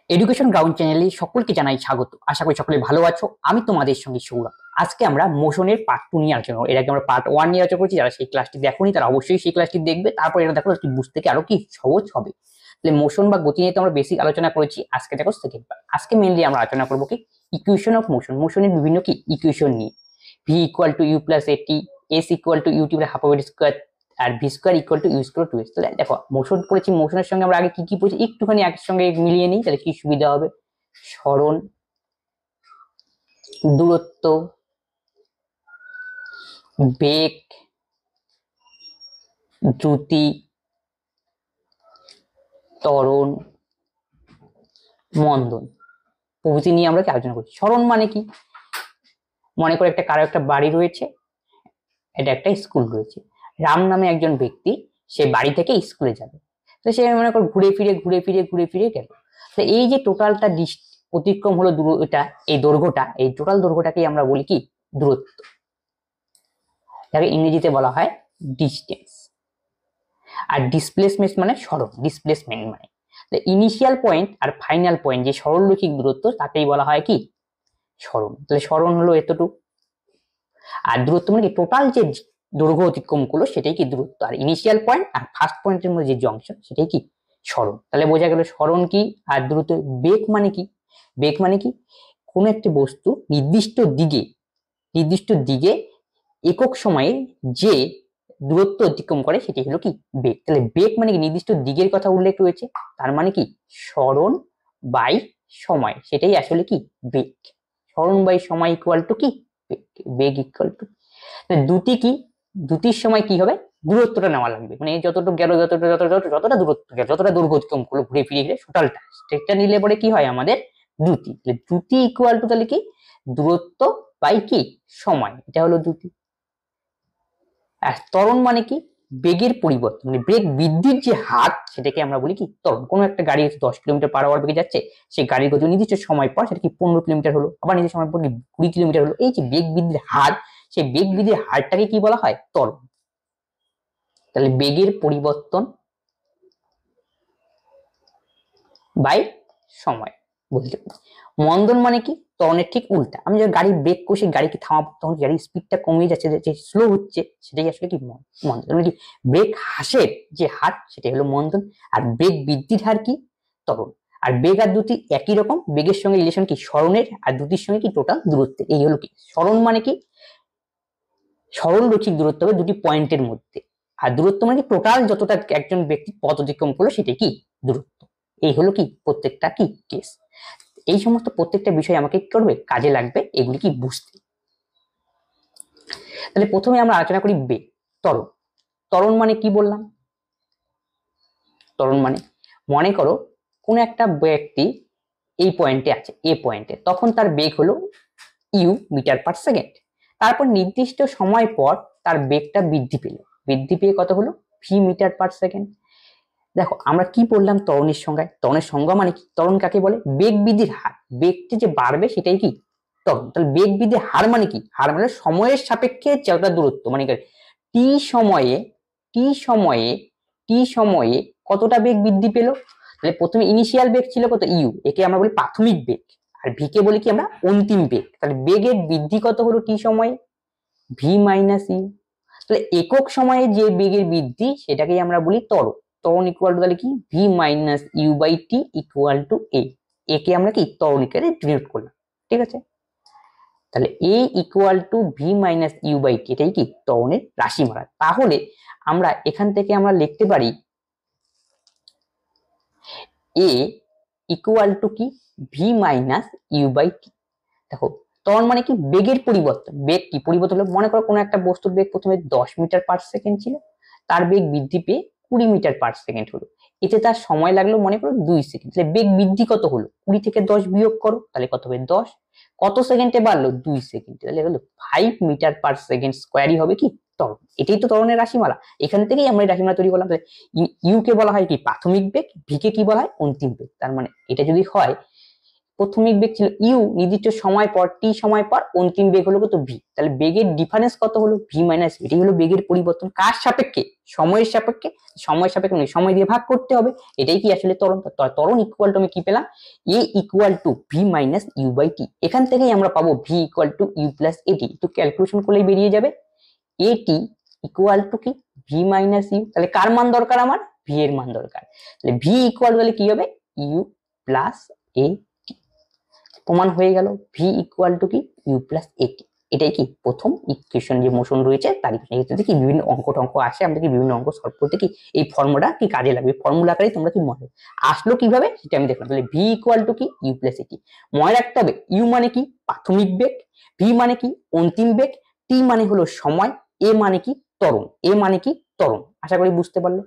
Education ground চ্যানেলে সকলকে জানাই স্বাগত। আশা করি সকলে ভালো আছো। আমি তোমাদের সঙ্গে সৌরভ। আজকে আমরা মোশনের পার্ট 2 নিয়ে আলোচনা করব। এর আগে আমরা পার্ট 1 নিয়ে আলোচনা করেছি। যারা সেই ক্লাসটি দেখোনি তারা অবশ্যই সেই ক্লাসটি দেখবে, তারপর এটা দেখো একটু বুঝতে কি আরো কি সহজ হবে। তাহলে মোশন বা গতি নিয়ে তো আমরা বেসিক আলোচনা করেছি। আজকে দেখো সেকেন্ড পার্ট। আজকে মেইনলি আমরা আলোচনা করব কি ইকুয়েশন অফ মোশন, মোশনের বিভিন্ন কি ইকুয়েশন নিয়ে। v equal to u plus a t, s equal to u t half over square, আর v square equal to u square to s. তাহলে দেখো মোশন পড়েছি, মোশনের সঙ্গে আমরা আগে কি কি পড়েছি একটুখানি একের সঙ্গে মিলিয়ে নিই, তাহলে কি সুবিধা হবে। সরণ, দূরত্ব, বেগ, দ্রুতি, ত্বরণ, মন্দন প্রভৃতি নিয়ে আমরা কি আলোচনা করছি। সরণ মানে কি, মনে করে কারো একটা বাড়ি রয়েছে, এটা একটা স্কুল রয়েছে। রাম নামে একজন ব্যক্তি, সে বাড়ি থেকে স্কুলে যাবে। তো সে মনে করো ঘুরে ফিরে গেল। তো এই যে টোটালটা অতিক্রম হলো এটা, এই দৈর্ঘ্যটা, এই টোটাল দৈর্ঘ্যটাকেই আমরা বলি কি দূরত্ব। যাকে ইংরেজিতে বলা হয় ডিস্টেন্স। আর ডিসপ্লেসমেন্ট মানে সরণ, ডিসপ্লেসমেন্ট মানে ইনিশিয়াল পয়েন্ট আর ফাইনাল পয়েন্ট যে সরলরৈখিক দূরত্ব তাকেই বলা হয় কি সরণ। তাহলে সরণ হলো এতটুকু, আর দূরত্ব মানে কি টোটাল যে দৈর্ঘ্য অতিক্রম করলো সেটাই কি দূরত্ব। আর ইনিশিয়াল পয়েন্ট আর ফার্স্ট পয়েন্টের মধ্যে যে জংশন সেটাই কি সরণ। তাহলে বোঝা গেল সরণ কি আর দূরত্ব। বেগ মানে কি, বেগ মানে কি কোনো একটি বস্তু নির্দিষ্ট দিকে একক সময়ে যে দূরত্ব অতিক্রম করে সেটি হলো কি বেগ। তাহলে বেগ মানে কি নির্দিষ্ট দিকের কথা উল্লেখ রয়েছে, তার মানে কি সরণ বাই সময়, সেটাই আসলে কি বেগ। সরণ বাই সময় ইকুয়াল টু কি বেগ ইকুয়াল টু। দুটি কি, দুটির সময় কি হবে দূরত্বটা নেওয়া লাগবে, মানে যতটুকু গেল যতটা দূরত্ব গেল, যতটা দৈর্ঘ্য অতিক্রম করলো ঘুরে ফিরে গেলে টোটালটা, সেটা নিলে পরে কি হয় আমাদের দ্রুতি। তাহলে দ্রুতি ইকুয়াল টু তাহলে কি দূরত্ব বাই কি সময়, এটা হলো দ্রুতি। আর ত্বরণ মানে কি বেগের পরিবর্তন, মানে বেগ বৃদ্ধির যে হার সেটাকে আমরা বলি কি ত্বরণ। কোনো একটা গাড়ি 10 কিলোমিটার পার আওয়ার বেগে যাচ্ছে, সেই গাড়ির গতি নির্দিষ্ট সময় পর সেটা কি 15 কিলোমিটার হলো, আবার নির্দিষ্ট সময় পর 20 কিলোমিটার হলো। এই যে বেগ বৃদ্ধির হার, সেই বেগ বৃদ্ধির হারটাকে কি বলা হয় ত্বরণ। তাহলে বেগের পরিবর্তন বাই সময় বুঝলে। মন্দন মানে কি ত্বরণের ঠিক উল্টা। আমি যখন গাড়ি ব্রেক কষে গাড়িকে থামাবো তখন গাড়ির স্পিডটা কমে যাচ্ছে, যে স্লো হচ্ছে সেটাই আসলে কি মন্দন। মানে কি ব্রেক হ্রাসের যে হার সেটাই হলো মন্দন, আর বেগ বৃদ্ধির হার কি ত্বরণ। আর বেগ আর দ্রুতি একই রকম, বেগের সঙ্গে রিলেশন কি সরণের, আর দ্রুতির সঙ্গে কি টোটাল দূরত্বের। এই হলো কি সরণ মানে কি সরলরৈখিক দূরত্ব হবে দুটি পয়েন্টের মধ্যে, আর দূরত্ব মানে কি টোটাল যতটা একজন ব্যক্তি পথ অতিক্রম করলো সেটাই কি দূরত্ব। এই হলো কি প্রত্যেকটা কি কেস। এই সমস্ত প্রত্যেকটা বিষয় আমাকে কি করবে কাজে লাগবে এগুলি কি বুঝতে। তাহলে প্রথমে আমরা আলোচনা করি বেগ। ত্বরণ, ত্বরণ মানে কি বললাম, ত্বরণ মানে মনে করো কোন একটা ব্যক্তি এই পয়েন্টে আছে, এ পয়েন্টে, তখন তার বেগ হলো ইউ মিটার পার সেকেন্ড। তারপর নির্দিষ্ট সময় পর তার বেগটা বৃদ্ধি পেয়ে কত হলো ভি মিটার পার সেকেন্ড। দেখো আমরা কি বললাম ত্বরণের সংজ্ঞায়, ত্বরণের সংজ্ঞা মানে কি, ত্বরণ কাকে বলে বেগ বৃদ্ধির হার, বেগটি যে বাড়বে সেটাই কি ত্বরণ। তাহলে বেগ বৃদ্ধির হার মানে কি, হার মানে সময়ের সাপেক্ষে যতটা দূরত্ব, মানে টি সময়ে টি সময়ে টি সময়ে কতটা বেগ বৃদ্ধি পেল। তাহলে প্রথমে ইনিশিয়াল বেগ ছিল কত ইউ, একে আমরা বলি প্রাথমিক বেগ, আর ভি কে বলি কি আমরা অন্তিম বেগ। তাহলে বেগের বৃদ্ধি কত হলো টি সময়ে ভি মাইনাস ইউ। তাহলে একক সময়ে যে বেগের বৃদ্ধি সেটাকেই আমরা বলি ত্বরণ। ত্বরণ ইকুয়াল টু তাহলে কি v minus u by t equal to a, একে আমরা কি ত্বরণ আকারে ডিনোট করলাম, ঠিক আছে। তাহলে a equal to v minus u by t, এটাই কি ত্বরণের রাশিমালা। তাহলে আমরা এখান থেকে আমরা লিখতে পারি এ ইকুয়াল টু কি ভি মাইনাস ইউ বাই টি। দেখো ত্বরণ মানে কি বেগের পরিবর্তন, বেগ কি পরিবর্তন হলো, মনে করো কোনো একটা বস্তুর বেগ প্রথমে 10 মিটার পার সেকেন্ড ছিল, তার বেগ বৃদ্ধি পেয়ে 20 মিটার পার সেকেন্ড হলো, এতে তার সময় লাগলো মনে করো 2 সেকেন্ড। তাহলে বেগ বৃদ্ধি কত হলো, 20 থেকে 10 বিয়োগ করো, তাহলে কত হবে 10, কত সেকেন্ডে বাড়লো 2 সেকেন্ড, তাহলে হলো 5 মিটার পার সেকেন্ড স্কোয়ারই হবে কি ত্বরণ। এটাই তো ত্বরণের রাশিমালা, এখান থেকেই আমরা রাশিমালা তৈরি করলাম। ইউ কে বলা হয় কি প্রাথমিক বেগ, ভি কে কি বলা হয় অন্তিম বেগ। তার মানে এটা যদি হয় প্রাথমিক বেগ ছিল ইউ, নির্দিষ্ট সময় পর টি সময় পর অন্তিম বেগ হলো কত ভি। তাহলে বেগের ডিফারেন্স কত হলো ভি মাইনাস, এটাই হলো বেগের পরিবর্তন। কার সাপেক্ষে? সময়ের সাপেক্ষে। সময়ের সাপেক্ষে নয়, সময় দিয়ে ভাগ করতে হবে। এটাই কি আসলে ত্বরণ। ত্বরণ ইকুয়াল টু আমি কি পেলাম, a equal to v minus u by t. এখান থেকেই আমরা পাবো v equal to u plus at. একটু ক্যালকুলেশন করলেই বেরিয়ে যাবে। এটি ইকুয়াল টু কি ভি মাইনাস ইউ। তাহলে কার মান দরকার আমার, ভি এর মান দরকার। তাহলে ভি ইকুয়াল তাহলে কি হবে ইউ প্লাস এ টি। প্রমাণ হয়ে গেল ভি ইকুয়াল টু কি ইউ প্লাস এ টি। এটাই কি প্রথম ইকুয়েশন যে মোশন রয়েছে তার ক্ষেত্রে কি বিভিন্ন অঙ্ক টঙ্ক আসে, আমরা কি বিভিন্ন অঙ্ক সলভ করতে কি এই ফর্মুলা কি কাজে লাগবে, ফর্মুলা আকারেই তোমরা কি মনে আসলো কিভাবে সেটা আমি দেখলাম। তাহলে ভি ইকুয়াল টু কি ইউ প্লাস এ টি। মনে রাখতে হবে ইউ মানে কি প্রাথমিক বেগ, ভি মানে কি অন্তিম বেগ, টি মানে হলো সময়, এ মানে কি ত্বরণ, এ মানে কি ত্বরণ। আশা করি বুঝতে পারলে।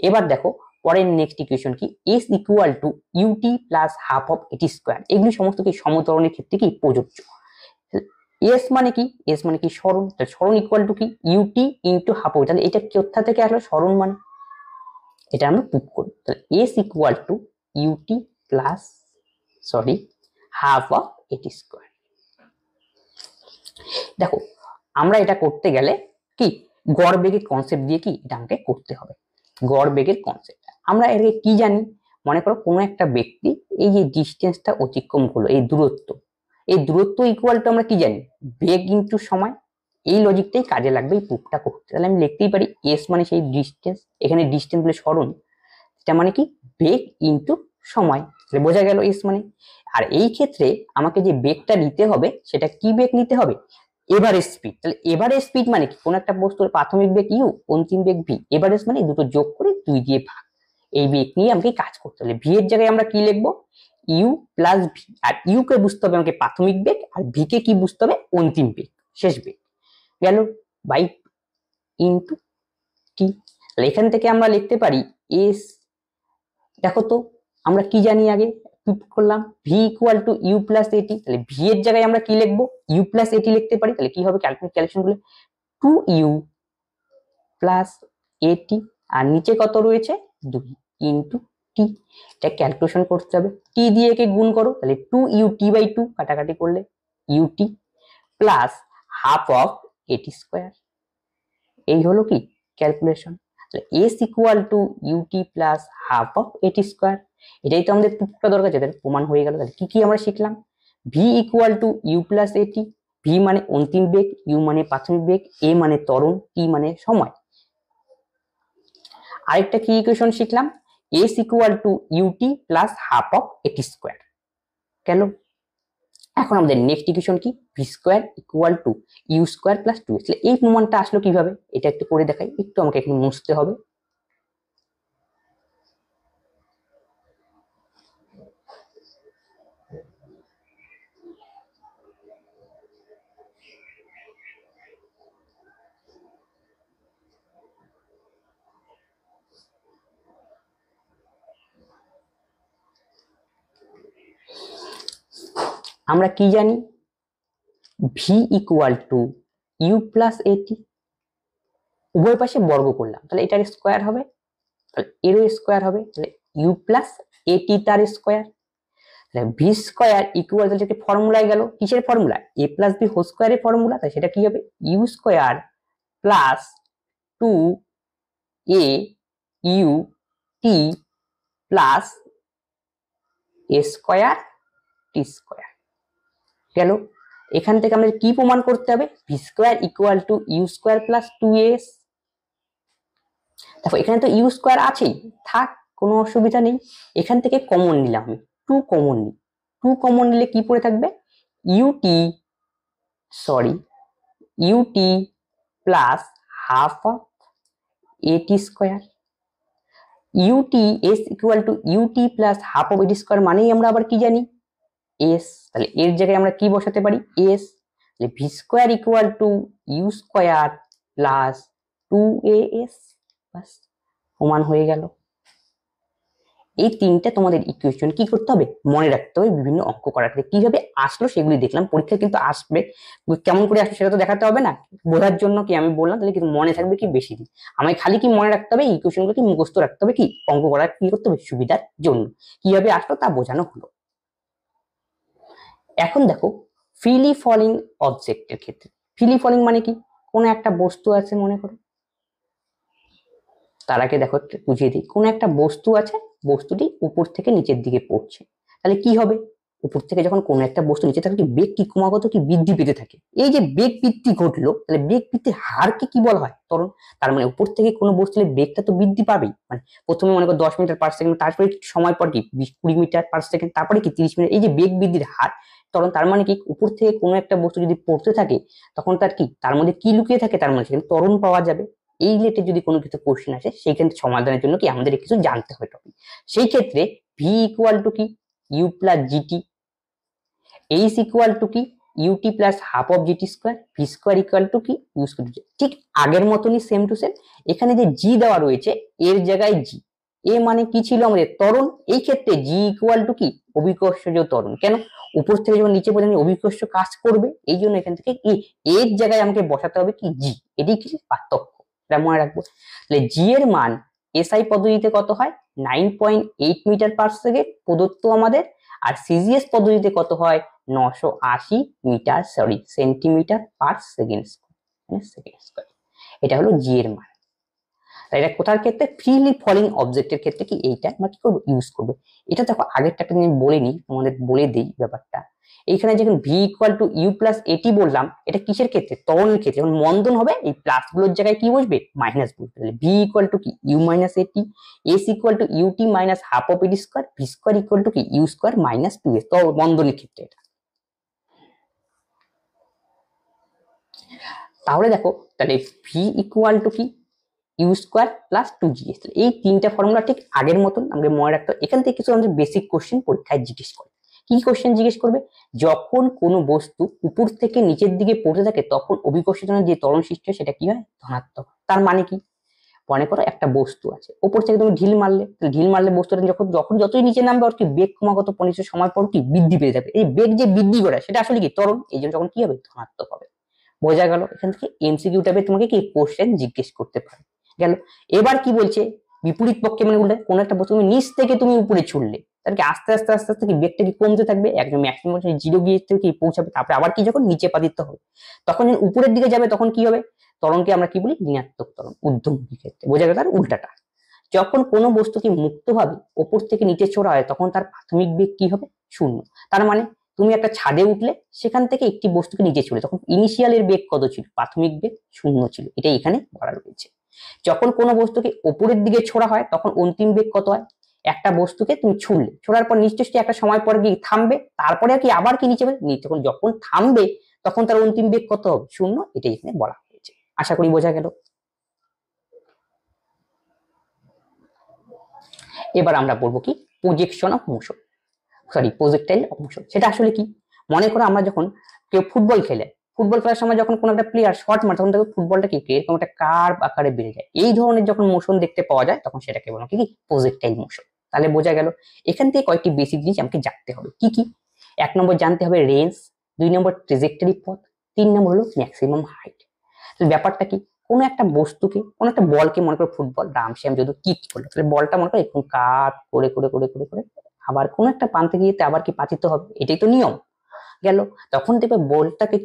এবার দেখো পরের নেক্সট ইকুয়েশন কি s equal to u t plus half of এটি স্কোয়ার। এগুলি সমস্ত কি সমত্বরণের ক্ষেত্রে কি প্রযোজ্য। এস মানে কি, এস মানে কি সরণ, তাহলে সরণ ইকুয়াল টু কি ইউটি ইনটু হাফ অফ। তাহলে এটা কোথা থেকে আসলো সরণ মানে, এটা আমরা প্রুভ করি। তাহলে s equal to u t plus half of এটি স্কোয়ার। দেখো আমরা এটা করতে গেলে কি গড় বেগের কনসেপ্ট দিয়ে কি এটা আমাকে করতে হবে। গড় বেগের কনসেপ্ট আমরা এর কি জানি, মনে করো কোনো একটা ব্যক্তি এই যে ডিস্টেন্সটা অতিক্রম করলো, এই দূরত্ব, এই দূরত্ব ইকুয়াল টু আমরা কি জানি বেগ ইনটু সময়। এই লজিকটাই কাজে লাগবে এই প্রুফটা করতে। তাহলে আমি লিখতেই পারি এস মানে সেই ডিস্টেন্স, এখানে ডিস্টেন্স বলে সরণ, এটা মানে কি বেগ ইনটু সময়। তাহলে বোঝা গেল এস মানে। আর এই ক্ষেত্রে আমাকে যে বেগটা নিতে হবে সেটা কি বেগ নিতে হবে, এভারেজ স্পিড। তাহলে এভারেজ স্পিড মানে কি কোন একটা বস্তুর প্রাথমিক বেগ ইউ অন্তিম বেগ ভি, এভারেজ মানে দুটো যোগ করে 2 দিয়ে ভাগ। এই বেগ নিয়ে আমাকে কাজ করতে হবে। ভি এর জায়গায় আমরা কি লিখবো ইউ প্লাস ভি। আর ইউ কে বুঝতে হবে আমাকে প্রাথমিক বেগ, আর ভি কে কি বুঝতে হবে অন্তিম বেগ, শেষ বেগ। গেল বাই ইনটু টি। তাহলে এখান থেকে আমরা লিখতে পারি এস, দেখো তো আমরা কি জানি আগে করলাম v equal to u plus a t. তাহলে ভি এর জায়গায় আমরা কি লিখবো ইউ প্লাস এটি লিখতে পারি। তাহলে কি হবে ক্যালকুলেশন করলে 2u প্লাস এটি, আর নিচে কত রয়েছে 2 ইনটু টি। এটা ক্যালকুলেশন করতে হবে, টি দিয়ে একে গুণ করো, তাহলে 2u টি বাই 2 কাটাকাটি করলে ইউটি প্লাস হাফ অফ এটি স্কোয়ার। এই হলো কি calculation. S equal to u t plus half of এটি স্কোয়ার। এটাই তো আমাদের প্রুফটা দরকার, যেটা প্রমাণ হয়ে গেল। তাহলে কি কি আমরা শিখলাম, v equal to u plus a t. V মানে অন্তিম বেগ, ইউ মানে প্রাথমিক বেগ, এ মানে ত্বরণ, টি মানে সময়। আরেকটা কি ইকুয়েশন শিখলাম, s equal to u t plus half of এটি স্কোয়ার। কেন এখন আমাদের নেক্সট ইকুয়েশন কি v square equal to u square plus 2। এই প্রমাণটা আসলো কিভাবে এটা একটু করে দেখাই, একটু আমাকে এখানে মুছতে হবে। আমরা কি জানি v equal to u plus a t, উভয় পাশে বর্গ করলাম, তাহলে এটার স্কোয়ার হবে, তাহলে এরও স্কোয়ার হবে, তাহলে ইউ প্লাস এটি তার স্কোয়ার। তাহলে ভি স্কোয়ার ইকুয়াল যেটা ফর্মুলায় গেল, কিসের formula a plus b whole স্কোয়ারের ফর্মুলা। তাই সেটা কি হবে u square plus 2 a u t plus a square t square. গেল এখান থেকে আমাদের কি প্রমাণ করতে হবে v square equal to u square plus 2s। দেখো এখানে তো ইউ স্কোয়ার আছেই, থাক কোনো অসুবিধা নেই। এখান থেকে কমন নিলাম আমি 2 কমন নিই, 2 কমন নিলে কি পড়ে থাকবে ইউটি প্লাস হাফ অফ এটি square. U t s equal to u t plus half of এটি স্কোয়ার মানেই আমরা আবার কি জানি এস। তাহলে এর জায়গায় আমরা কি বসাতে পারি এস। তাহলে v square equal to u square plus 2as, বাস প্রমাণ হয়ে গেল। এই তিনটা তোমাদের ইকুয়েশন কি করতে হবে মনে রাখতে হবে, বিভিন্ন অঙ্ক করার ক্ষেত্রে কিভাবে আসলো সেগুলি দেখলাম, পরীক্ষায় কিন্তু আসবে, কেমন করে আসবে সেটা তো দেখাতে হবে না, বোঝার জন্য কি আমি বললাম, তাহলে কিন্তু মনে থাকবে কি বেশি দিন। আমায় খালি কি মনে রাখতে হবে ইকুয়েশন গুলো কি মুখস্থ রাখতে হবে কি অঙ্ক করার কি করতে হবে সুবিধার জন্য, কিভাবে আসলো তা বোঝানো হলো। এখন দেখো ফ্রিলি ফলিং অবজেক্টের ক্ষেত্রে, ফ্রিলি ফলিং মানে কি, কোনো একটা বস্তু আছে মনে করো, তার আগে দেখো বুঝিয়ে দিই, কোনো একটা বস্তু আছে, বস্তুটি উপর থেকে নিচের দিকে পড়ছে, তাহলে কি হবে, উপর থেকে যখন কোনো একটা বস্তু নিচে থাকে বেগ কি ক্রমাগত কি বৃদ্ধি পেতে থাকে, এই যে বেগ বৃদ্ধি ঘটলো, তাহলে বেগ বৃদ্ধির হারকে কি বলা হয়, ত্বরণ। তার মানে উপর থেকে কোনো বস্তু বেগটা তো বৃদ্ধি পাবেই, মানে প্রথমে মনে করো 10 মিটার/সেকেন্ড, তারপরে সময় পর কি 20 মিটার/সেকেন্ড, তারপরে কি 30 মিটার, এই যে বেগ বৃদ্ধির হার ত্বরণ। তার মানে কি উপর থেকে কোনো একটা বস্তু যদি পড়তে থাকে তখন তার কি, তার মধ্যে কি লুকিয়ে থাকে, তার মধ্যে সেখানে ত্বরণ পাওয়া যাবে। এই রিলেটেড যদি কোনো কিছু কোশ্চেন আসে সেইখানে সমাধানের জন্য কি আমাদের কিছু জানতে হয় টপিক। সেই ক্ষেত্রে ভি ইকুয়াল টু কি, u plus gt, h equal to কি, ut plus half of gt square, v square equal to কি, ইউ স্কোয়ার। ঠিক আগের মতনই সেম টু সেম। এখানে যে জি দেওয়া রয়েছে এর জায়গায় জি, এ মানে কি ছিল আমাদের ত্বরণ, এই ক্ষেত্রে জি ইকুয়াল টু কি, অভিকর্ষজ ত্বরণ। কেন, উপর থেকে যখন নিচে পর্যন্ত অভিকর্ষ কাজ করবে, এই জন্য এখান থেকে কি এর জায়গায় আমাকে বসাতে হবে কি জি, এটাই কি পার্থক্য, এটা মনে রাখবো। তাহলে জি এর মান এসআই পদ্ধতিতে কত হয়, 9.8 মিটার/সেকেন্ড প্রদত্ত আমাদের, আর সিজিএস পদ্ধতিতে কত হয়, 980 মিটার, সরি সেন্টিমিটার/সেকেন্ড স্কয়ার। এটা হলো জি এর মান। এটা কোথার ক্ষেত্রে, ফ্রিলি ফলিং অবজেক্টের ক্ষেত্রে কি এইটা আমরা কি করবো, ইউজ করবো। এটা দেখো আগেরটা একটা জিনিস বলিনি, তোমাদের বলে দিই ব্যাপারটা। এইখানে যখন v equal to u plus a t বললাম, এটা কিসের ক্ষেত্রে, ত্বরণের ক্ষেত্রে। যখন মন্দন হবে এই প্লাস গুলোর জায়গায় কি বসবে, মাইনাস বসবে। তাহলে ভি ইকুয়াল টু কি, u minus at, s equal to ut minus half of এটি square, v square equal to কি, ইউ স্কোয়ার মাইনাস 2s, তো মন্দনের ক্ষেত্রে এটা। তাহলে দেখো, তাহলে ভি ইকুয়াল টু কি, ইউ স্কোয়ার প্লাস 2gs, এই তিনটা ফর্মুলা ঠিক আগের মতন আমাদের মনে রাখতে হবে। এখান থেকে কিছু আমাদের বেসিক কোশ্চেন পরীক্ষায় জিজ্ঞেস করে। কি কোশ্চেন জিজ্ঞেস করবে, যখন কোনো বস্তু উপর থেকে নিচের দিকে পড়তে থাকে তখন অভিকর্ষজনের যে ত্বরণ সৃষ্টি হয় সেটা কি হয়, ধনাত্মক। তার মানে কি, মনে করো একটা বস্তু আছে, উপর থেকে তুমি ঢিল মারলে, ঢিল মারলে বস্তুটা যখন যখন যতই নিচে নামবে ওর কি বেগ ক্রমাগত পরিচয় সময় পর কি বৃদ্ধি পেয়ে যাবে। এই বেগ যে বৃদ্ধি করে সেটা আসলে কি ত্বরণ, এই জন্য যখন কি হবে, ধনাত্মক হবে। বোঝা গেল। এখান থেকে এমসিকিউ টাইপে তোমাকে কি কোশ্চেন জিজ্ঞেস করতে পারে। গেল। এবার কি বলছে, বিপরীত পক্ষে মানে বললে কোন একটা বস্তু তুমি নিচ থেকে তুমি উপরে ছুড়লে, তাহলে কি আস্তে আস্তে আস্তে আস্তে কি বেগটা কি কমতে থাকবে, একদম ম্যাক্সিমাম জিরো গিয়ে কি পৌঁছাবে, তারপরে আবার কি যখন নিচে পাতিত হবে তখন যখন উপরের দিকে যাবে তখন কি হবে, ত্বরণকে আমরা কি বলি, ঋণাত্মক ত্বরণ, ঊর্ধ্বমুখী ক্ষেত্রে। বোঝা গেল। তার উল্টাটা, যখন কোনো বস্তুকে মুক্তভাবে উপর থেকে নিচে ছোড়া হয় তখন তার প্রাথমিক বেগ কি হবে, শূন্য। তার মানে তুমি একটা ছাদে উঠলে, সেখান থেকে একটি বস্তুকে নিচে ছুড়ে, তখন ইনিশিয়াল এর বেগ কত ছিল, প্রাথমিক বেগ শূন্য ছিল, এটাই এখানে বলা রয়েছে। যখন কোনো বস্তুকে উপরের দিকে ছোড়া হয় তখন অন্তিম বেগ কত হয়, একটা বস্তুকে তুমি ছুড়লে, ছোড়ার পর নিশ্চয়ই একটা সময় পর গিয়ে থামবে, তারপরে কি আবার কি নিচে তখন যখন থামবে তখন তার অন্তিম বেগ কত হবে, শূন্য, এটাই এখানে বলা হয়েছে। আশা করি বোঝা গেল। এবার আমরা বলবো কি, projection of motion, sorry projectile of motion. সেটা আসলে কি, মনে করো আমরা যখন কেউ ফুটবল খেলে, ফুটবল খেলার সময় যখন কোনো একটা প্লেয়ার শট মারে তখন দেখো ফুটবলটা কি এরকম একটা কার্ভ আকারে বেড়ে যায়, এই ধরনের যখন মোশন দেখতে পাওয়া যায় তখন সেটাকে বলা কি, প্রজেক্টাইল মোশন। তাহলে বোঝা গেল। এখান থেকে কয়েকটি বেসিক জিনিস আমাকে জানতে হবে, কি কি, 1 নম্বর জানতে হবে রেঞ্জ, 2 নম্বর ট্রেজেক্টরি পথ, 3 নম্বর হলো ম্যাক্সিমাম হাইট। তাহলে ব্যাপারটা কি, কোনো একটা বস্তুকে, কোনো একটা বলকে, মনে করো ফুটবল রামশ্যাম যদি কিক করলো, তাহলে বলটা মনে করো এরকম কাট করে করে করে করে করে আবার কোন একটা প্রান্তে গিয়ে আবার কি পাতিত হবে, এটাই তো নিয়ম। গেল। তখন দেখবে বলটাকে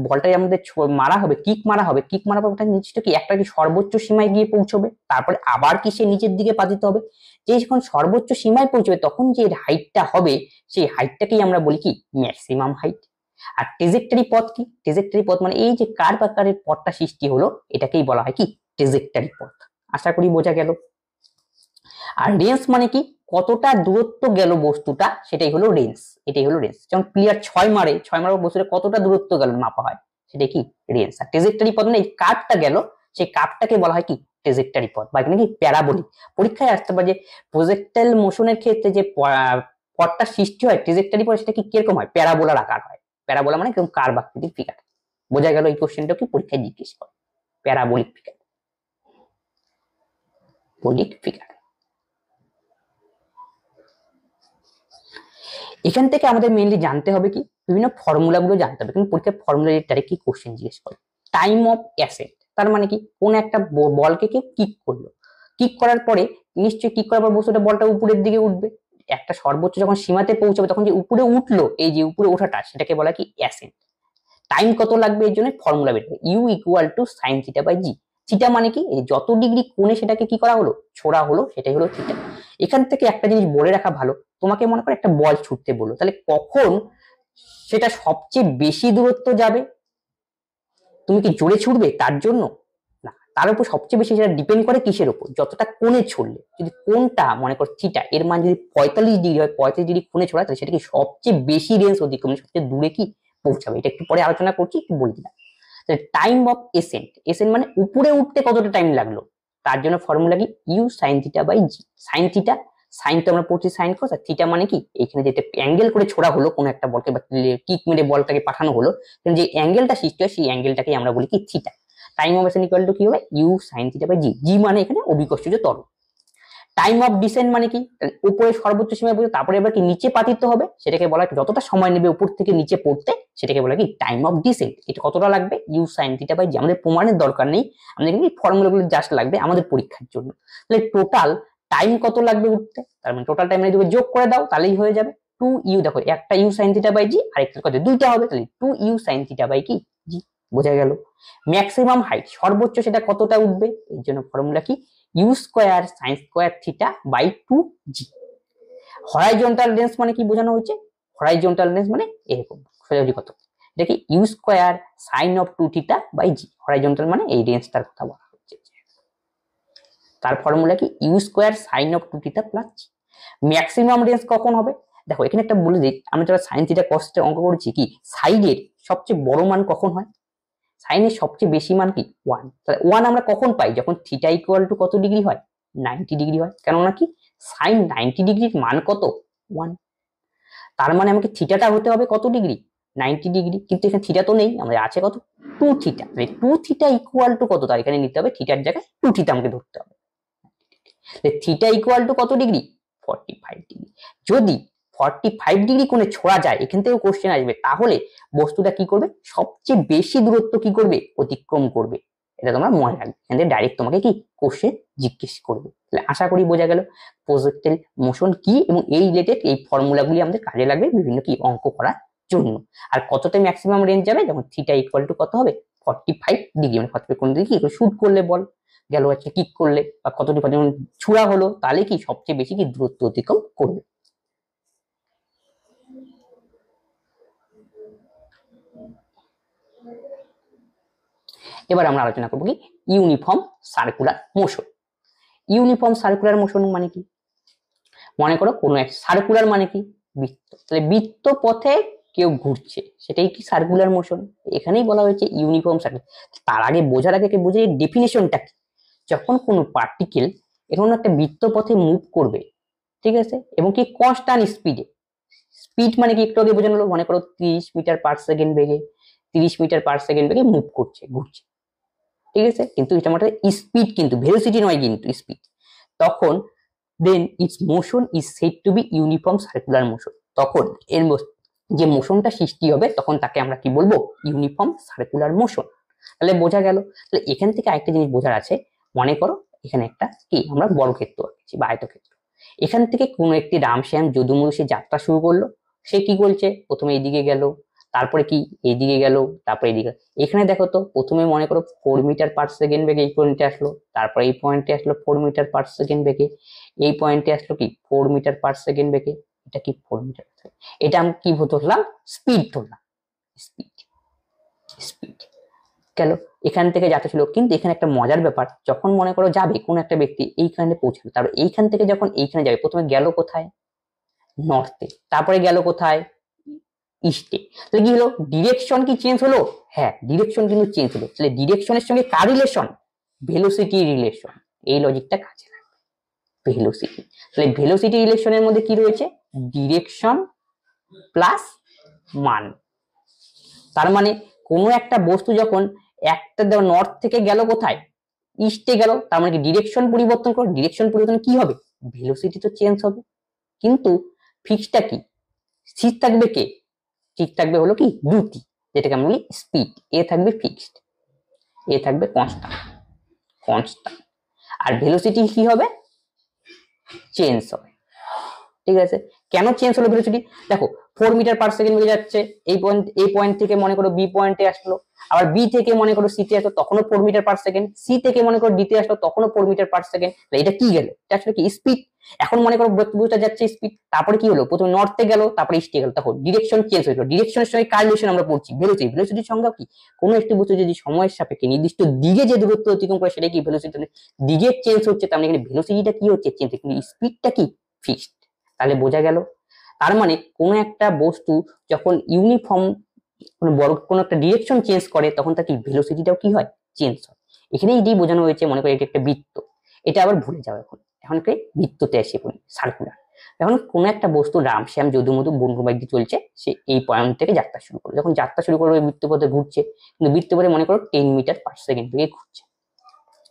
বলটাই আমাদের মারা হবে, কিক মারা হবে, কিক মারা পর ওটা নিশ্চিত কি একটা কি সর্বোচ্চ সীমায় গিয়ে পৌঁছবে, তারপরে আবার কি সে নিচের দিকে পাতিত হবে, যে যখন সর্বোচ্চ সীমায় পৌঁছবে তখন যে হাইটটা হবে সেই হাইটটাকেই আমরা বলি কি, ম্যাক্সিমাম হাইট। আর ট্রেজেক্টরি পথ কি, ট্রেজেক্টরি পথ মানে এই যে কার্ভ আকারের পথটা সৃষ্টি হলো এটাকেই বলা হয় কি, ট্রেজেক্টরি পথ। আশা করি বোঝা গেল। আর রেঞ্জ মানে কি, কতটা দূরত্ব গেল বস্তুটা, সেটাই হলো রেঞ্জ, এটাই হলো রেঞ্জ। যেমন প্লেয়ার 6 মারে বস্তুটা কতটা দূরত্ব গেল মাপা হয়, সেটাই কি রেঞ্জ। আর ট্রেজেক্টরি পথ মানে এই কার্ভটা গেল, সেই কার্ভটাকে বলা হয় কি, ট্রেজেক্টরি পথ, বা এখানে কি প্যারাবোলিক। পরীক্ষায় আসতে পারে যে প্রজেক্টাইল মোশনের ক্ষেত্রে যে পথটা সৃষ্টি হয় ট্রেজেক্টরি পথ, সেটা কি কিরকম হয়, প্যারাবোলার আকার হয়। প্যারাবোলা মানে এরকম কার্ভ আকৃতির ফিগার। বোঝা গেল। এই কোশ্চেনটা কি পরীক্ষায় জিজ্ঞেস করে, প্যারাবোলিক ফিগার, বলিক ফিগার। এখান থেকে আমাদের মেইনলি জানতে হবে কি, বিভিন্ন ফর্মুলা গুলো জানতে হবে, কিন্তু পরীক্ষার ফর্মুলা ডাইরেক্ট কি কোশ্চেন জিজ্ঞেস করে। টাইম অফ অ্যাসেট, তার মানে কি, কোন একটা বলকে কেউ কিক করলো, কিক করার পরে নিশ্চয়ই কিক করার পর বস্তুটা বলটা উপরের দিকে উঠবে, একটা সর্বোচ্চ যখন সীমাতে পৌঁছাবে তখন যে উপরে উঠলো, এই যে উপরে ওঠাটা সেটাকে বলা কি অ্যাসেন্ট। টাইম কত লাগবে এর জন্য ফর্মুলা বের করে u equal to sine theta by g. Theta মানে কি, এই যত ডিগ্রি কোণে সেটাকে কি করা হলো, ছোড়া হলো, সেটাই হলো থিটা। এখান থেকে একটা জিনিস বলে রাখা ভালো, তোমাকে মনে করো একটা বল ছুটতে বলো, তাহলে কখন সেটা সবচেয়ে বেশি দূরত্ব যাবে? তুমি কি জোরে ছুটবে তার জন্য না, তার উপর সবচেয়ে বেশি সেটা ডিপেন্ড করে কিসের উপর, যতটা কোণে ছুড়লে। যদি কোণটা মনে করো থিটা, এর মান যদি 45 ডিগ্রি হয়, 35 ডিগ্রি কোণে ছোড়া, তাহলে সেটা কি সবচেয়ে বেশি রেঞ্জ অতিক্রম, সবচেয়ে দূরে কি পৌঁছাবে। এটা একটু পরে আলোচনা করছি, একটু বলে দিলাম। টাইম অফ এসেন্ট, এসেন্ট মানে উপরে উঠতে কতটা টাইম লাগলো, তার জন্য ফর্মুলা কি u sine theta by g. Sine theta, sine তো আমরা পড়ছি সাইন কস, আর থিটা মানে কি এখানে যেটা অ্যাঙ্গেল করে ছোড়া হলো কোন একটা বলকে বা কিক মেরে বলটাকে পাঠানো হলো, যে অ্যাঙ্গেলটা সৃষ্টি হয় সেই অ্যাঙ্গেলটাকে আমরা বলি কি theta. Time of ascent equal to কি হবে u sine theta by g. G মানে এখানে অভিকর্ষজ ত্বরণ। টাইম অফ ডিসেন্ট মানে কি, উপরে সর্বোচ্চ সীমা পর্যন্ত, তারপরে এবার কি নিচে পাতিত হবে, সেটাকে বলা যতটা সময় নেবে উপর থেকে নিচে পড়তে, সেটাকে বলা কি টাইম অফ ডিসেন্ট। এটা কতটা লাগবে ইউ সাইন থিটা বাই জি। আমাদের প্রমাণের দরকার নেই, আমাদের কিন্তু ফর্মুলাগুলো জাস্ট লাগবে আমাদের পরীক্ষার জন্য। তাহলে টোটাল টাইম কত লাগবে উঠতে, তার মানে টোটাল টাইম যদি যোগ করে দাও তাহলেই হয়ে যাবে 2 ইউ। দেখো একটা ইউ সাইন থিটা বাই জি, আরেকটা কত দুইটা হবে, তাহলে 2 ইউ সাইন থিটা বাই কি জি। বোঝা গেল। ম্যাক্সিমাম হাইট সর্বোচ্চ সেটা কতটা উঠবে, এর জন্য ফর্মুলা কি u square sine square theta by 2 g. Horizontal range মানে কি বোঝানো হয়েছে, হরাইজন্টাল রেঞ্জ মানে এরকম সোজাসুজি কত, এটা কি u square sine of 2 theta by g. Horizontal মানে এই রেঞ্জটার কথা বলা হচ্ছে। তার ফর্মুলা কি u square sine of 2 theta plus g. Maximum range কখন হবে, দেখো এখানে একটা বলে দিই, আমরা যারা সাইন থিটা কসের অঙ্ক করেছি কি সাইডের সবচেয়ে বড় মান কখন হয়, সাইনের সবচেয়ে বেশি মান কি 1। তাহলে 1 আমরা কখন পাই, যখন থিটা ইকুয়াল টু কত ডিগ্রি হয় 90 ডিগ্রি হয়, কেননা কি সাইন 90 ডিগ্রির মান কত 1। তার মানে আমাকে থিটাটা হতে হবে কত ডিগ্রি 90 ডিগ্রি, কিন্তু এখানে থিটা তো নেই, আমাদের আছে কত 2 থিটা। তাহলে 2 থিটা ইকুয়াল টু কত, তার এখানে নিতে হবে থিটার জায়গায় 2 থিটা আমাকে ধরতে হবে। থিটা ইকুয়াল টু কত ডিগ্রি 45 ডিগ্রি। যদি 45 ডিগ্রি কোণে ছোড়া যায়, এখান থেকেও কোশ্চেন আসবে, তাহলে বস্তুটা কি করবে সবচেয়ে বেশি দূরত্ব কি করবে অতিক্রম করবে, এটা তোমরা মনে রাখবে। এখান থেকে ডাইরেক্ট তোমাকে কি কোশ্চেন জিজ্ঞেস করবে। তাহলে আশা করি বোঝা গেল প্রজেক্টাইল মোশন কি, এবং এই রিলেটেড এই ফর্মুলাগুলি আমাদের কাজে লাগবে বিভিন্ন কি অঙ্ক করার জন্য। আর কতটা ম্যাক্সিমাম রেঞ্জ যাবে, যখন থিটা ইকুয়াল টু কত হবে 45 ডিগ্রি, মানে 45 কোণ দিয়ে কি শুট করলে বল গেল, একটা কিক করলে বা কতটি যেমন ছুড়া হলো, তাহলে কি সবচেয়ে বেশি কি দূরত্ব অতিক্রম করবে। এবার আমরা আলোচনা করবো কি uniform circular motion. Uniform circular motion মানে কি, মনে করো কোনো এক সার্কুলার মানে কি বৃত্ত, তাহলে বৃত্ত পথে কেউ ঘুরছে, সেটাই কি সার্কুলার মোশন। এখানেই বলা হয়েছে ইউনিফর্ম সার্কুলার। তার আগে বোঝার আগে বুঝে ডেফিনেশনটা কি, যখন কোনো পার্টিকেল এখন একটা বৃত্ত পথে মুভ করবে, ঠিক আছে, এবং কি কনস্ট্যান্ট স্পিডে, স্পিড মানে কি একটু আগে বোঝানো হলো, মনে করো 30 মিটার পার সেকেন্ড বেগে, 30 মিটার পার সেকেন্ড বেগে মুভ করছে ঘুরছে, ঠিক আছে, কিন্তু এটা মানে স্পিড, কিন্তু ভেলোসিটি নয়, কিন্তু স্পিড। তখন then its motion is said to be uniform circular motion. তখন এর যে মোশনটা সৃষ্টি হবে তখন তাকে আমরা কি বলবো ইউনিফর্ম সার্কুলার মোশন। তাহলে বোঝা গেল। তাহলে এখান থেকে আরেকটা জিনিস বোঝার আছে, মনে করো এখানে একটা কি আমরা বর্গক্ষেত্র আঁকছি বা আয়তক্ষেত্র, এখান থেকে কোন একটি রামশ্যাম যদুমধু সে যাত্রা শুরু করলো, সে কি বলছে প্রথমে এইদিকে গেল, তারপরে কি এইদিকে গেল, তারপরে এইদিকে। এখানে দেখো তো প্রথমে মনে করো 4 মিটার পার সেকেন্ড বেগে এই পয়েন্টে আসলো, তারপরে এই পয়েন্টে আসলো 4 মিটার পার সেকেন্ড বেগে, এই পয়েন্টে আসলো কি 4 মিটার পার সেকেন্ড বেগে, এটা কি 4 মিটার, এটা আমি কি ধরলাম স্পিড ধরলাম, স্পিড স্পিড গেল এখান থেকে যাতে ছিল। কিন্তু এখানে একটা মজার ব্যাপার, যখন মনে করো যাবে কোন একটা ব্যক্তি এইখানে পৌঁছাবে, তারপর এইখান থেকে যখন এইখানে যাবে, প্রথমে গেল কোথায় নর্থে, তারপরে গেল কোথায় ইস্টে, তাহলে কি হলো ডিরেকশন কি চেঞ্জ হলো, হ্যাঁ ডিরেকশন কিন্তু চেঞ্জ হলো। তাহলে ডিরেকশনের সঙ্গে কার রিলেশন, ভেলোসিটি রিলেশন, এই লজিকটা কাজে লাগবে ভেলোসিটি। তাহলে ভেলোসিটি রিলেশনের মধ্যে কি রয়েছে ডিরেকশন প্লাস মান। তার মানে কোনো একটা বস্তু যখন একটা নর্থ থেকে গেল কোথায় ইস্টে গেল, তার মানে কি ডিরেকশন পরিবর্তন করো, ডিরেকশন পরিবর্তন কি হবে ভেলোসিটি তো চেঞ্জ হবে, কিন্তু ফিক্সটা কি স্থির থাকবে, কে ঠিক থাকবে হলো কি দ্রুতি, যেটাকে আমরা বলি স্পিড, এ থাকবে ফিক্সড, এ থাকবে কনস্ট্যান্ট কনস্ট্যান্ট, আর ভেলোসিটি কি হবে চেঞ্জ হবে। ঠিক আছে, কেন চেঞ্জ হলো ভেলোসিটি? দেখো 4 মিটার পার সেকেন্ড বেগে যাচ্ছে, এই পয়েন্ট থেকে মনে করো বি পয়েন্টে আসলো, আবার বি থেকে মনে করো সি তে আসলো, তখনও 4 মিটার পার সেকেন্ড, সি থেকে মনে করো ডি তে আসলো, তখনও 4 মিটার পার সেকেন্ড। এটা কি গেল? এটা আসলে কি স্পিড। এখন মনে করো বুঝতে যাচ্ছে স্পিড, তারপরে কি হলো, প্রথমে নর্থে গেল, তারপরে ইস্টে গেল, তখন ডিরেকশন চেঞ্জ হয়ে গেল। ডিরেকশনের সঙ্গে কার রিলেশন আমরা পড়ছি? ভেলোসিটি। ভেলোসিটির সংজ্ঞা কি? কোনো একটি বস্তু যদি সময়ের সাপেক্ষে নির্দিষ্ট দিকে যে দূরত্ব অতিক্রম করে সেটা কি ভেলোসিটি। দিকে চেঞ্জ হচ্ছে, তার মানে এখানে ভেলোসিটিটা কি হচ্ছে? চেঞ্জ, কিন্তু স্পিডটা কি ফিক্সড। তাহলে বোঝা গেল, তার মানে কোনো একটা বস্তু যখন ইউনিফর্ম কোনো একটা ডিরেকশন চেঞ্জ করে তখন তার কি ভেলোসিটিটাও কি হয়? চেঞ্জ হয়। এখানে এটাই বোঝানো হয়েছে। মনে করি এটি একটা বৃত্ত, এটা আবার ভুলে যাও। এখন কি বৃত্ততে এসে পড়ি, সার্কুলার। এখন কোনো একটা বস্তু রামশ্যাম যদুমধু বঙ্গবাই দিয়ে চলছে, সে এই পয়েন্ট থেকে যাত্রা শুরু করলো। যখন যাত্রা শুরু করবে বৃত্তপথে ঘুরছে, কিন্তু বৃত্তপথে মনে করো 10 মিটার পার সেকেন্ড বেগে ঘুরছে।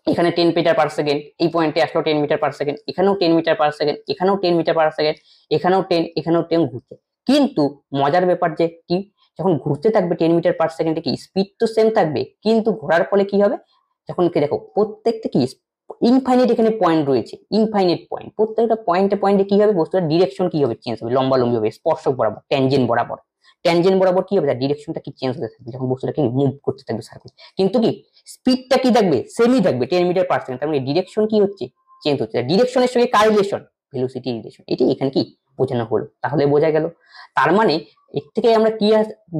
এখানে 10 মিটার পার সেকেন্ড, এই পয়েন্টে আসলো 10 মিটার পার সেকেন্ড, এখানেও 10 মিটার পার সেকেন্ড, এখানেও 10 মিটার পার সেকেন্ড, এখানেও 10, এখানেও 10 ঘুরছে। কিন্তু মজার ব্যাপার যে কি, যখন ঘুরতে থাকবে 10 মিটার পার সেকেন্ডে কি স্পিড তো সেম থাকবে, কিন্তু ঘোরার ফলে কি হবে, যখন কি দেখো প্রত্যেকটা কি ইনফাইনাইট এখানে পয়েন্ট রয়েছে, ইনফাইনাইট পয়েন্ট, প্রত্যেকটা পয়েন্টে পয়েন্টে কি হবে, বস্তুটার ডিরেকশন কি হবে? চেঞ্জ হবে, লম্বালম্বি হবে, স্পর্শক বরাবর, ট্যানজেন্ট বরাবর। ট্যানজেন্ট বরাবর কি হবে, তার ডিরেকশনটা কি চেঞ্জ হতে থাকবে যখন বস্তুটাকে মুভ করতে থাকবে সার্কেল। কিন্তু কি স্পিডটা কি থাকবে? সেমই থাকবে, 10 মিটার পার সেকেন্ড। তার মানে ডিরেকশন কি হচ্ছে? চেঞ্জ হচ্ছে। ডিরেকশনের সঙ্গে কার রিলেশন? Velocity relation. এটি এখানে কি বোঝানো হলো। তাহলে বোঝা গেল, তার মানে এর থেকে আমরা কি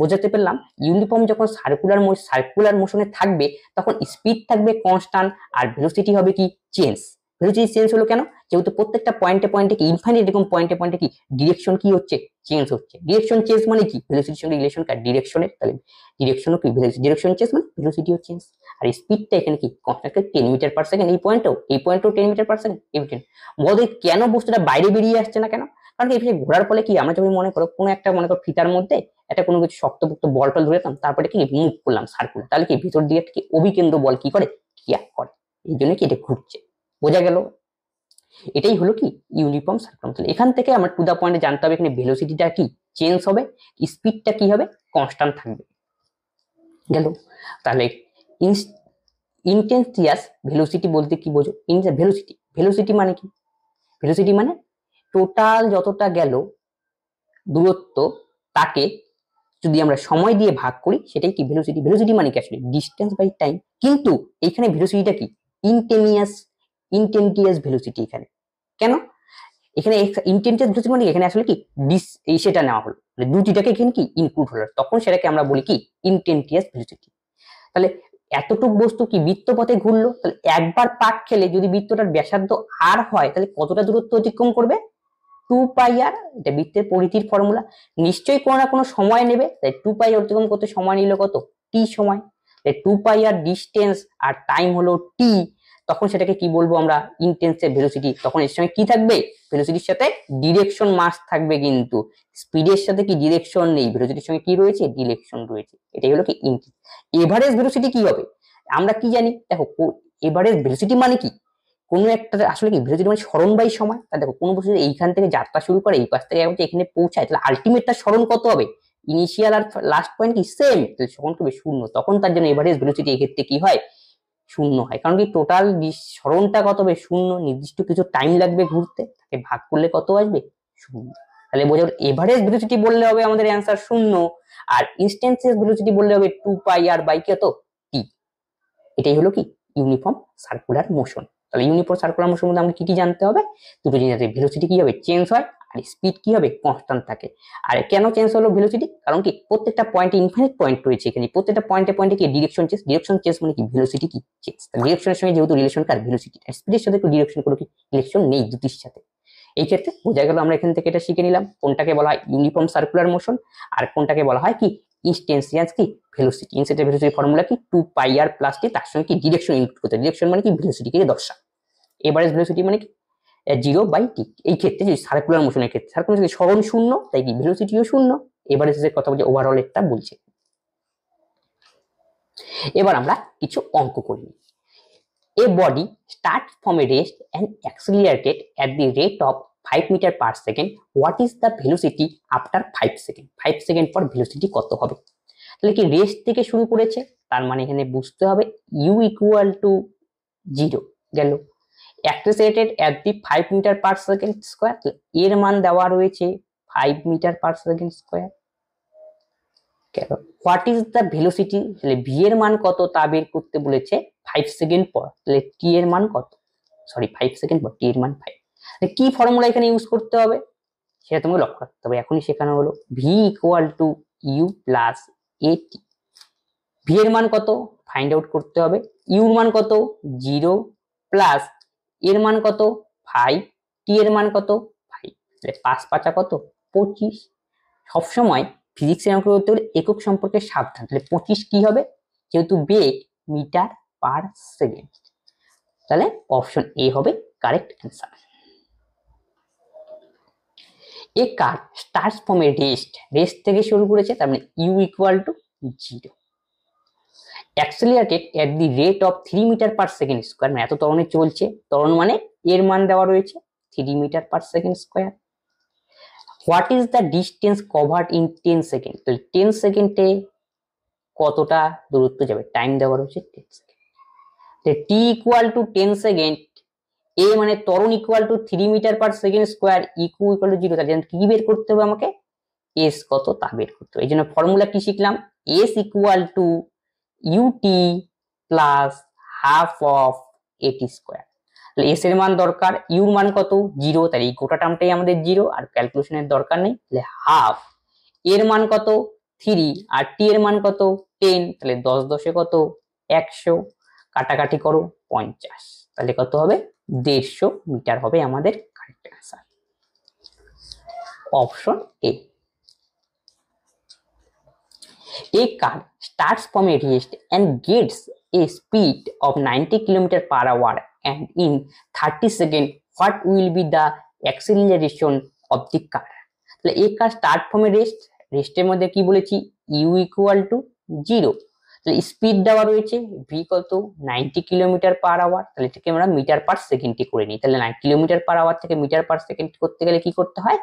বোঝাতে পারলাম, ইউনিফর্ম যখন সার্কুলার মোশনে থাকবে তখন স্পিড থাকবে কনস্ট্যান্ট, আর ভেলোসিটি হবে কি চেঞ্জ। ভেলোসিটি চেঞ্জ হলো কেন? যেহেতু প্রত্যেকটা পয়েন্টে পয়েন্টে কি ইনফাইনাইট এরকম পয়েন্টে পয়েন্টে কি ডিরেকশন কি হচ্ছে? চেঞ্জ হচ্ছে। ডিরেকশন চেঞ্জ মানে কি? ভেলোসিটির সঙ্গে রিলেশন কার? ডিরেকশনের। তাহলে ডিরেকশনও কি ডিরেকশন চেঞ্জ মানে ভেলোসিটিও চেঞ্জ। আর স্পিডটা এখানে কি কনস্ট্যান্ট, 10 মিটার পার সেকেন্ড। এই পয়েন্টও 10 মিটার পার সেকেন্ড। বলতে কেন বস্তুটা বাইরে বেরিয়ে আসছে না কেন? কারণ কি এখানে ঘোরার ফলে কি, আমরা যদি মনে করো কোনো একটা মনে করো ফিতার মধ্যে একটা কোনো কিছু শক্তপোক্ত বল টল ধরেতাম, তারপরে কি মুভ করলাম সার্কুলার, তাহলে কি ভিতর দিয়ে কি অভিকেন্দ্র বল কি করে? ক্রিয়া করে। এই জন্য কি এটা ঘুরছে। বোঝা গেল? এটাই হলো কি ইউনিফর্ম সার্কুলার। তাহলে এখান থেকে আমরা টু দা পয়েন্টে জানতে হবে এখানে ভেলোসিটিটা কি চেঞ্জ হবে, স্পিডটা কি হবে? কনস্ট্যান্ট থাকবে। গেল। তাহলে ইনস্ট্যান্টিয়াস ভেলোসিটি বলতে কি বোঝো? ভেলোসিটি, ভেলোসিটি মানে কি? ভেলোসিটি মানে টোটাল যতটা গেল দূরত্ব, তাকে যদি আমরা সময় দিয়ে ভাগ করি সেটাই কি ভেলোসিটি। ভেলোসিটি মানে কি আসলে ডিস্টেন্স বাই টাইম, কিন্তু এইখানে ভেলোসিটিটা কি ইনস্ট্যান্টিয়াস ভেলোসিটি। এখানে কেন এখানে ইনস্ট্যান্টিয়াস ভেলোসিটি মানে এখানে আসলে কি সেটা নেওয়া হলো, মানে দুটিটাকে এখানে কি ইনক্লুড হলো, তখন সেটাকে আমরা বলি কি ইনস্ট্যান্টিয়াস ভেলোসিটি। তাহলে এতটুক বস্তু কি বৃত্তপথে ঘুরলো, তাহলে একবার পাক খেলে যদি বৃত্তটার ব্যাসার্ধ আর হয় তাহলে কতটা দূরত্ব অতিক্রম করবে? 2πr। এটা বৃত্তের পরিধির ফর্মুলা। নিশ্চয়ই কোনো না কোনো সময় নেবে, তাই 2π অতিক্রম করতে সময় নিল কত? t সময়। তাই 2πr ডিস্টেন্স আর টাইম হলো t, তখন সেটাকে কি বলবো আমরা? Intensive velocity. তখন এর সঙ্গে কি থাকবে? ভেলোসিটির সাথে ডিরেকশন মাস থাকবে, কিন্তু স্পিডের সাথে কি ডিরেকশন নেই, ভেলোসিটির সঙ্গে কি রয়েছে? ডিরেকশন রয়েছে। এটাই হলো কি এভারেজ ভেলোসিটি। কি হবে আমরা কি জানি? দেখো এভারেজ ভেলোসিটি মানে কি, কোনো একটা আসলে কি ভেলোসিটি মানে সরণ বাই সময়। তা দেখো কোনো বস্তু এইখান থেকে যাত্রা শুরু করে এই পাশ থেকে এখানে পৌঁছায়, তাহলে আলটিমেট তার সরণ কত হবে? ইনিশিয়াল আর লাস্ট পয়েন্ট কি সেম, তাহলে সরণ হবে 0। তখন তার জন্য এভারেজ ভেলোসিটি এক্ষেত্রে কি হয়? 0 হয়। কারণ কি টোটাল সরণটা কত হবে? 0। নির্দিষ্ট কিছু টাইম লাগবে ঘুরতে, তাকে ভাগ করলে কত আসবে? 0। তাহলে বোঝা গেল এভারেজ ভেলোসিটি বললে হবে আমাদের অ্যান্সার 0, আর ইনস্ট্যান্টিয়াস ভেলোসিটি বললে হবে 2πr বাই কত? t। এটাই হলো কি ইউনিফর্ম সার্কুলার মোশন। তাহলে ইউনিফর্ম সার্কুলার মোশন মধ্যে আমরা কি কি জানতে হবে? দুটো জিনিস আছে, ভেলোসিটি কি হবে? চেঞ্জ হয়, আর স্পিড কি হবে? কনস্ট্যান্ট থাকে। আর কেন চেঞ্জ হলো ভেলোসিটি? কারণ কি প্রত্যেকটা পয়েন্টে ইনফিনিট পয়েন্ট রয়েছে, এখানে প্রত্যেকটা পয়েন্টে পয়েন্টে কি ডিরেকশন চেঞ্জ। ডিরেকশন চেঞ্জ মানে কি ভেলোসিটি কি চেঞ্জ। ডিরেকশনের সঙ্গে যেহেতু রিলেশন কার? ভেলোসিটি। আর স্পিডের সাথে কি ডিরেকশন কোনো কি রিলেশন নেই দুটির সাথে। এই ক্ষেত্রে বোঝা গেল আমরা এখান থেকে এটা শিখে নিলাম কোনটাকে বলা হয় ইউনিফর্ম সার্কুলার মোশন, আর কোনটাকে বলা হয় কি ইনস্ট্যান্টিয়াস কি ভেলোসিটি। ইনস্ট্যান্টিয়াস ভেলোসিটির ফর্মুলা কি 2πr প্লাস t, তার সঙ্গে কি ডিরেকশন ইনক্লুড করতে। ডিরেকশন মানে কি ভেলোসিটিকে দর্শায়। এভারেজ ভেলোসিটি মানে কি 0/t। এই ক্ষেত্রে যে সার্কুলার মোশনের ক্ষেত্রে সার্কুলার সরণ 0, তাই কি ভেলোসিটিও 0। এভারেজের কথা বলছে, ওভারঅল একটা বলছে। এবার আমরা কিছু অঙ্ক করি। A body starts from a rest and accelerated at the rate of 5 meter per second. What is the velocity after 5 seconds? 5 second পর ভেলোসিটি কত হবে? তাহলে কি রেস্ট থেকে শুরু করেছে, তার মানে এখানে বুঝতে হবে u ইকুয়াল টু 0 গেল। Accelerated at the 5 metre per second square, এর মান দেওয়া রয়েছে 5 metre per second square. What is the velocity, তাহলে ভি এর মান কত তা বের করতে বলেছে 5 সেকেন্ড পর, তাহলে টি এর মান কত, সরি 5 সেকেন্ড পর টি এর মান 5। কি ফর্মুলা এখানে ইউজ করতে হবে সেটা তোমাকে লক্ষ্য রাখতে হবে, এখনই শেখানো হলো। V equal to u plus a t. V এর মান কত ফাইন্ড আউট করতে হবে, ইউর মান কত 0 প্লাস এর মান কত 5, টি এর মান কত 5, তাহলে 5 5 কত 25। সবসময় ফিজিক্সের অঙ্ক করতে হলে একক সম্পর্কে সাবধান, তাহলে 25 কি হবে, যেহেতু বেগ মিটার পার সেকেন্ড, তাহলে অপশন এ হবে correct answer. A car starts from a rest থেকে শুরু করেছে, তার মানে u equal to 0, accelerated at the rate of 3 metre per second square, মানে এত ত্বরণে চলছে, ত্বরণ মানে এর মান দেওয়া রয়েছে 3 metre per second square. What is the distance covered in 10 second, তাহলে 10 সেকেন্ডে কতটা দূরত্ব যাবে, টাইম দেওয়া রয়েছে 10 second. T equal to 10 second, a মানে ত্বরণ equal to 3 metre per second square, ইকু ইকুয়াল টু 0, তার জন্য কি বের করতে হবে আমাকে, এস কত তা বের করতে হবে। এই জন্য ফর্মুলা কি শিখলাম, s equal to u t plus half of এটি স্কোয়ার। তাহলে এস এর মান দরকার, ইউর মান কত 0, তাহলে এই গোটা টার্মটাই আমাদের 0, আর ক্যালকুলেশনের দরকার নেই, তাহলে হাফ, এর মান কত 3 আর টি এর মান কত 10, তাহলে 10 10 কত 100, কাটাকাটি করো 50, তাহলে কত হবে 150 মিটার হবে আমাদের correct answer, option A. A car starts from a rest and gets a speed of 90 km per hour and in 30 seconds what will be the acceleration of the car, তাহলে a car start from a রেস্টের মধ্যে কি বলেছি u equal to 0, তাহলে speed দেওয়া রয়েছে v কত 90 kilometre per hour, তাহলে এটাকে আমরা মিটার পার সেকেন্ডে করে নিই, তাহলে 90 কিলোমিটার পার আওয়ার থেকে মিটার পার সেকেন্ড করতে গেলে কি করতে হয়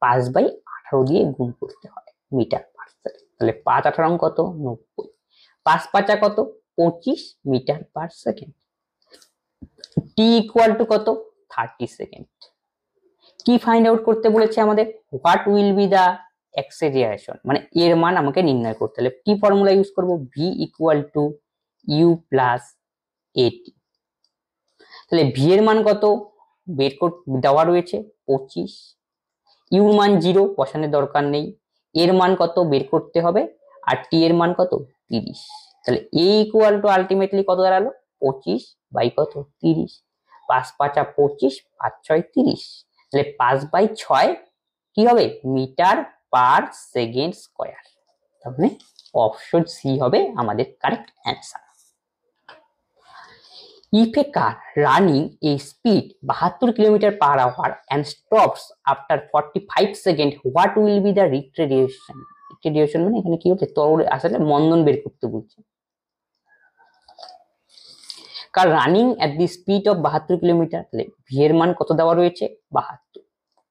5/18 দিয়ে গুণ করতে হয় মিটার পার সেকেন্ড, তাহলে 5 18 কত 90, 5 5 কত 25 metre per second. T equal to কত 30 সেকেন্ড। কি ফাইন্ড আউট করতে বলেছে আমাদের, what will be the acceleration, মানে এর মান আমাকে নির্ণয় করতে হলে কি ফর্মুলা ইউজ করব, v equal to u plus a t. তাহলে ভি এর মান কত বের দেওয়া রয়েছে 25, ইউর মান 0 বসানোর দরকার নেই, এর মান কত বের করতে হবে, আর টি এর মান কত 30, তাহলে এ ইকুয়াল টু আলটিমেটলি কত দাঁড়ালো 25 বাই কত 30, 5 5 25, 5 6 30, তাহলে 5/6 কি হবে মিটার পার সেকেন্ড স্কোয়ার, তাহলে অপশন সি হবে আমাদের correct answer. If a car running a speed 72 km per hour and stops after 45 seconds, what will be the retardation? Retardation মানে এখানে কি হচ্ছে ত্বরণ আসলে মন্দন বের করতে বলছে। Car running at the speed of 72 kilometre, তাহলে ভি এর মান কত দেওয়া রয়েছে 72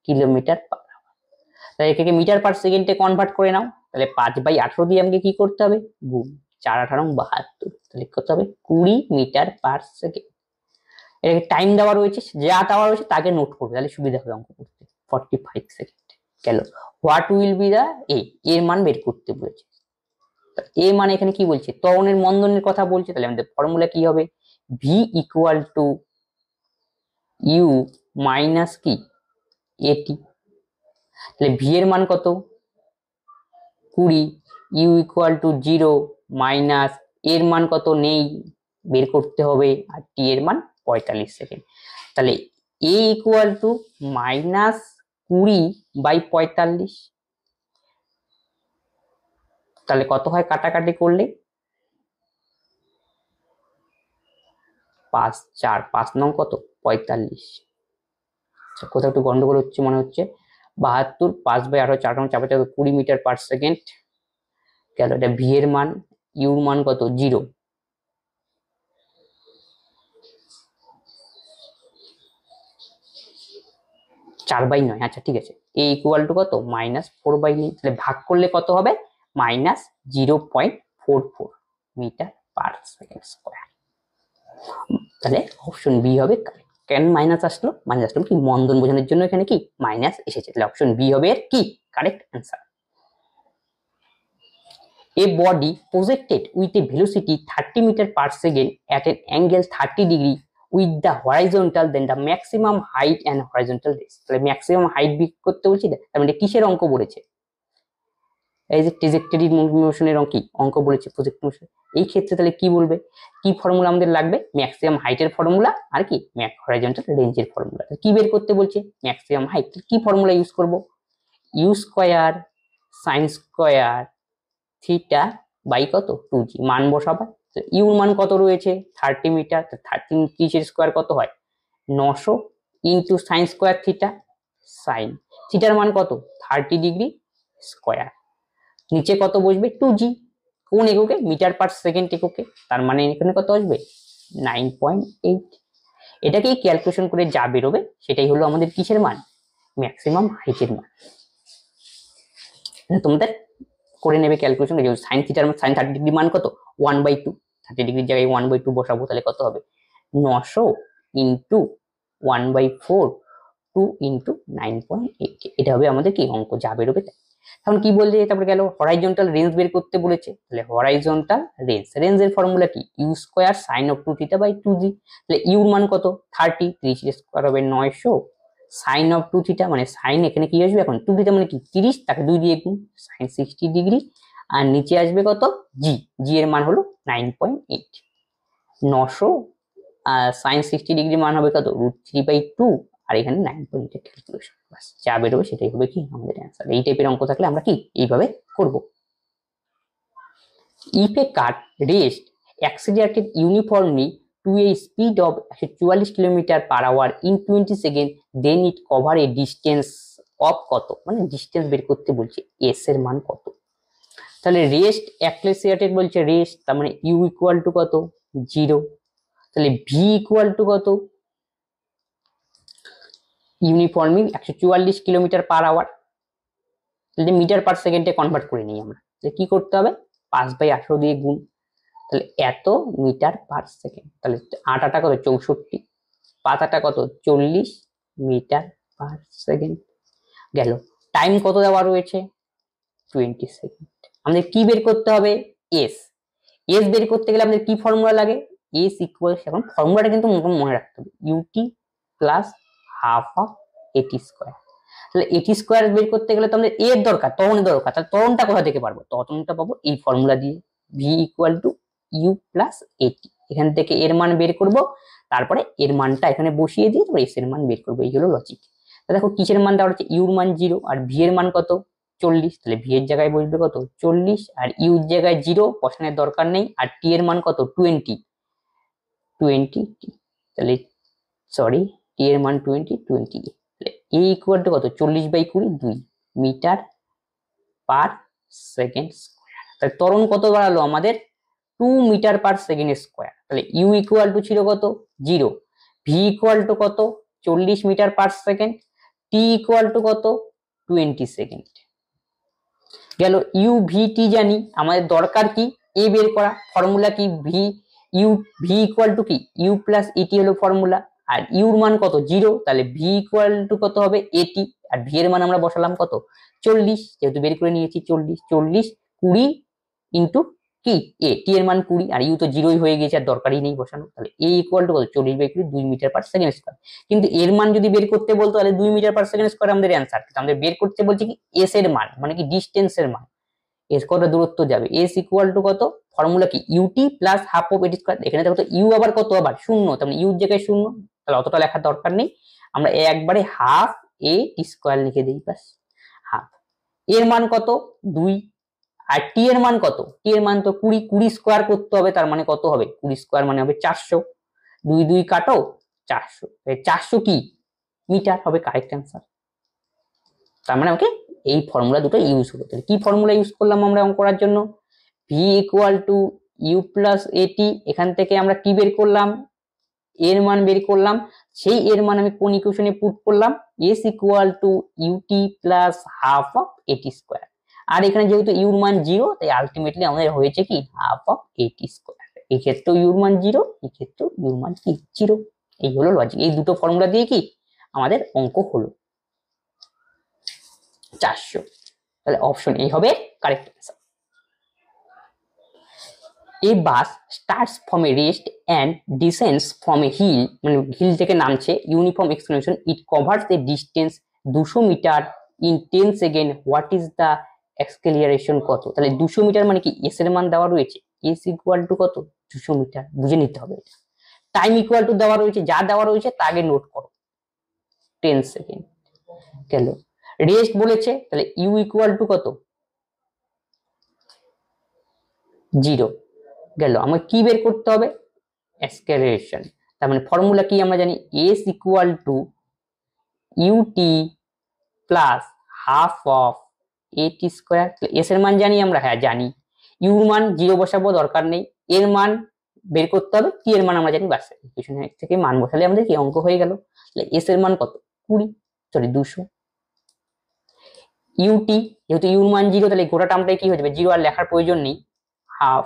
কিলোমিটার পার আওয়ার, তাহলে এটাকে মিটার পার সেকেন্ডে কনভার্ট করে নাও, তাহলে 5/18 দিয়ে আমাকে কি করতে হবে গুণ 4 18 72, তাহলে কত হবে 20 মিটার পার সেকেন্ড। এটাকে টাইম দেওয়া রয়েছে, যা দেওয়া রয়েছে তাকে নোট করবে, তাহলে সুবিধা হবে অঙ্ক করতে। 45 সেকেন্ড গেল। হোয়াট উইল বি দা এর মান বের করতে বলেছে, এ মানে এখানে কি বলছে ত্বরণের মন্দনের কথা বলছে, তাহলে আমাদের ফর্মুলা কি হবে v equal to u minus কি এটি, তাহলে ভি এর মান কত 20, ইউ ইকুয়াল টু 0 মাইনাস এর মান কত নেই বের করতে হবে, আর টি এর মান 45 সেকেন্ড, তাহলে এ ইকুয়াল টু মাইনাস 20/45, তাহলে কত হয় কাটাকাটি করলে 5 4 5 নং কত 45, কোথাও একটু গন্ডগোল হচ্ছে মনে হচ্ছে, 72 5/18 4 নং 4 20 মিটার পার সেকেন্ড গেল, এটা ভি এর মান, ইউর মান কত 0, (4/9), আচ্ছা ঠিক আছে, এ ইকুয়াল টু কত -4/9, তাহলে ভাগ করলে কত হবে -0.44 মিটার পার সেকেন্ড স্কোয়ার, তাহলে অপশন বি হবে কারেক্ট। কেন মাইনাস আসলো? মাইনাস আসলো কি মন্দন বোঝানোর জন্য এখানে কি মাইনাস এসেছে। তাহলে অপশন বি হবে এর কি correct answer. A body projected with a velocity 30 meter per second at an angle 30 degree with the horizontal, then the maximum height and horizontal raise. তাহলে ম্যাক্সিমাম হাইট বের করতে বলছি, তার মানে কিসের অঙ্ক বলেছে? এই যে ট্রেজেক্টরি মোশনের অঙ্ক বলেছে প্রজেক্ট মোশন। এই ক্ষেত্রে তাহলে কি বলবে, কি ফর্মুলা আমাদের লাগবে? ম্যাক্সিমাম হাইটের ফর্মুলা আর কি হরাইজন্টাল রেঞ্জের ফর্মুলা। কি বের করতে বলছে? Maximum height. কি ফর্মুলা ইউজ করব? U square sine square theta by কত 2g মান বসাবা। ইউ মান কত রয়েছে 30 মিটার, 30 স্কয়ার কত হয় 900 into sine square theta, sine থিটার মান কত 30 ডিগ্রি স্কয়ার, নিচে কত বসবে 2g, কোন এককে মিটার পার সেকেন্ড এককে, তার মানে এখানে কত আসবে 9.8। এটাকেই ক্যালকুলেশন করে যা বেরোবে সেটাই হলো আমাদের কিসের মান? ম্যাক্সিমাম হাইটের মান। তোমাদের করে নেবে ক্যালকুলেশন। সাইন থিটার সাইন 30 ডিগ্রি মান কত 1/2, 30 ডিগ্রির জায়গায় 1/2 বসাবো, তাহলে কত হবে 900 ইন্টু 1/4 2 ইন্টু 9.8। এটা হবে আমাদের কি অঙ্ক যা বেরোবে। তখন কি বলছে, তারপরে গেল হরাইজন্টাল রেঞ্জ বের করতে বলেছে। তাহলে হরাইজন্টাল রেঞ্জের ফর্মুলা কি u square sine of 2 theta by 2g। তাহলে ইউর মান কত 30, 30 স্কয়ার হবে 900 সাইন অফ 2 থিটা, মানে সাইন এখানে কি আসবে এখন 2 থিটা মানে কি 30, তাকে 2 দিয়ে গুণ সাইন 60 ডিগ্রি, আর নিচে আসবে কত জি, জি এর মান হলো 9.8। 900 সাইন 60 ডিগ্রি মান হবে কত √3/2, আর এখানে 9.8 ক্যালকুলেশন, বাস যা বেরোবে সেটাই হবে কি আমাদের অ্যান্সার। এই টাইপের অঙ্ক থাকলে আমরা কি এইভাবে করব। If A car rest accelerated uniformly to a speed of 144 km/h in 20 seconds, then it cover a distance of কত, মানে ডিস্টেন্স বের করতে বলছে, এস এর মান কত। তাহলে রেস্ট অ্যাক্সেলারেটেড বলছে রেস্ট, তার মানে ইউ ইকুয়াল টু কত 0, তাহলে ভি ইকুয়াল টু কত ইউনিফর্মলি 144 km/h, তাহলে মিটার পার সেকেন্ডে কনভার্ট করে নিই আমরা। কি করতে হবে 5/18 দিয়ে গুণ, তাহলে এত মিটার পার সেকেন্ড, তাহলে 8 8 কত 64, 5 8 কত 40 মিটার পার সেকেন্ড গেল। টাইম কত দেওয়া রয়েছে 20 সেকেন্ড। আমাদের কি বের করতে হবে এস। এস বের করতে গেলে আমাদের কি ফর্মুলা লাগে এস ইকুয়াল, এখন ফর্মুলাটা কিন্তু মনে রাখতে হবে UT plus half of a t square. তাহলে এটি স্কয়ার বের করতে গেলে তো আমাদের এর দরকার, ত্বরণের দরকার, তাহলে ত্বরণটা কোথা থেকে পারবো? ত্বরণটা পাবো এই ফর্মুলা দিয়ে, v equal to u plus a t. এখান থেকে এর মান বের করব, তারপরে এর মানটা এখানে বসিয়ে দিয়ে তারপরে এস এর মান বের করবো, এই হলো লজিক। দেখো কিসের মান দেওয়া হচ্ছে ইউর মান 0 আর ভি এর মান কত 40, তাহলে ভি এর জায়গায় বসবে কত 40 আর ইউর জায়গায় 0 বসানোর দরকার নেই, আর টি এর মান কত 20, তাহলে সরি টি এর মান 20, এ ইকুয়াল টু কত 40/20 2 মিটার পার সেকেন্ড স্কয়ার। তাহলে ত্বরণ কত বাড়ালো আমাদের 2 মিটার পার সেকেন্ড স্কয়ার। তাহলে ইউ ইকুয়াল টু ছিল কত 0, ভি ইকুয়াল টু কত 40 metre per second, t equal to কত 20 সেকেন্ড গেল। ইউ ভি টি জানি, আমাদের দরকার কি এ বের করা, ফর্মুলা কি ভি ইকুয়াল টু কি ইউ প্লাস ইটি হলো ফর্মুলা, আর ইউর মান কত 0, তাহলে ভি ইকুয়াল টু কত হবে এটি, আর ভি এর মান আমরা বসালাম কত 40, যেহেতু বের করে নিয়েছি 40 20 ইন্টু কি এ, টি এর মান 20 আর ইউ তো 0ই হয়ে গেছে আর দরকারই নেই বসানো, তাহলে এ ইকুয়াল টু কত 40/20 2 মিটার পার সেকেন্ড স্কয়ার। কিন্তু এর মান যদি বের করতে বলতো তাহলে 2 মিটার পার সেকেন্ড স্কয়ার আমাদের অ্যান্সার, কিন্তু আমাদের বের করতে বলছে কি এস এর মান, মানে কি ডিস্টেন্সের মান, এস কত দূরত্ব যাবে, এস ইকুয়াল টু কত ফর্মুলা কি ut plus half of a t square. এখানে দেখো তো ইউ আবার কত আবার 0, তার মানে ইউর জায়গায় 0, তাহলে অতটা লেখার দরকার নেই, আমরা একবারে হাফ এ টি স্কয়ার লিখে দিই, বাস হাফ। এর মান কত 2 আর টি এর মান কত, টি এর মান তো 20 স্কয়ার করতে হবে, তার মানে কত হবে 20 স্কয়ার মানে হবে 400, 2 2 কাটো 400, 400 কি মিটার হবে কারেক্ট অ্যান্সার। তার মানে ওকে এই ফর্মুলা দুটো ইউজ হলো। তাহলে কি ফর্মুলা ইউজ করলাম আমরা অঙ্ক করার জন্য, v equal to u plus a t, এখান থেকে আমরা কি বের করলাম এর মান বের করলাম, সেই এর মান আমি কোন ইকুয়েশনে পুট করলাম s equal to u t plus half of a t square, আর এখানে যেহেতু ইউর মান 0 তাই আলটিমেটলি আমাদের হয়েছে কি হাফ অফ এটি স্কয়ার। এই ক্ষেত্রেও ইউর মান 0, এই ক্ষেত্রেও ইউর মান কি 0। এই হলো লজিক। এই দুটো ফর্মুলা দিয়ে কি আমাদের অঙ্ক হলো 400। তাহলে অপশন এ হবে correct answer. A bus starts from a rest and descends from a hill, মানে হিল থেকে নামছে, uniform explanation, it covers a distance 200 metre in 10 second, what is the acceleration কত? তাহলে 200 মিটার মানে কি এস এর মান দেওয়া রয়েছে, এস ইকুয়াল টু কত 200 মিটার, বুঝে নিতে হবে। টাইম ইকুয়াল টু দেওয়া রয়েছে, যা দেওয়া রয়েছে তা আগে নোট করো, 10 সেকেন্ড গেল। রেস্ট বলেছে, তাহলে ইউ ইকুয়াল টু কত 0 গেল। আমাকে কি বের করতে হবে, অ্যাক্সেলারেশন। তার মানে ফর্মুলা কি আমরা জানি, s equal to u t plus half of এটি স্কোয়ার। এস এর মান জানি আমরা, হ্যাঁ জানি। ইউর মান 0 বসাবো, দরকার নেই। এর মান বের করতে হবে, টি এর মান আমরা জানি, বাস ইকুয়েশন থেকে মান বসালে আমাদের কি অঙ্ক হয়ে গেল। তাহলে এস এর মান কত 20, সরি 200। ইউটি, যেহেতু ইউর মান 0, তাহলে গোটা টার্মটাই কি হয়ে যাবে 0, আর লেখার প্রয়োজন নেই। হাফ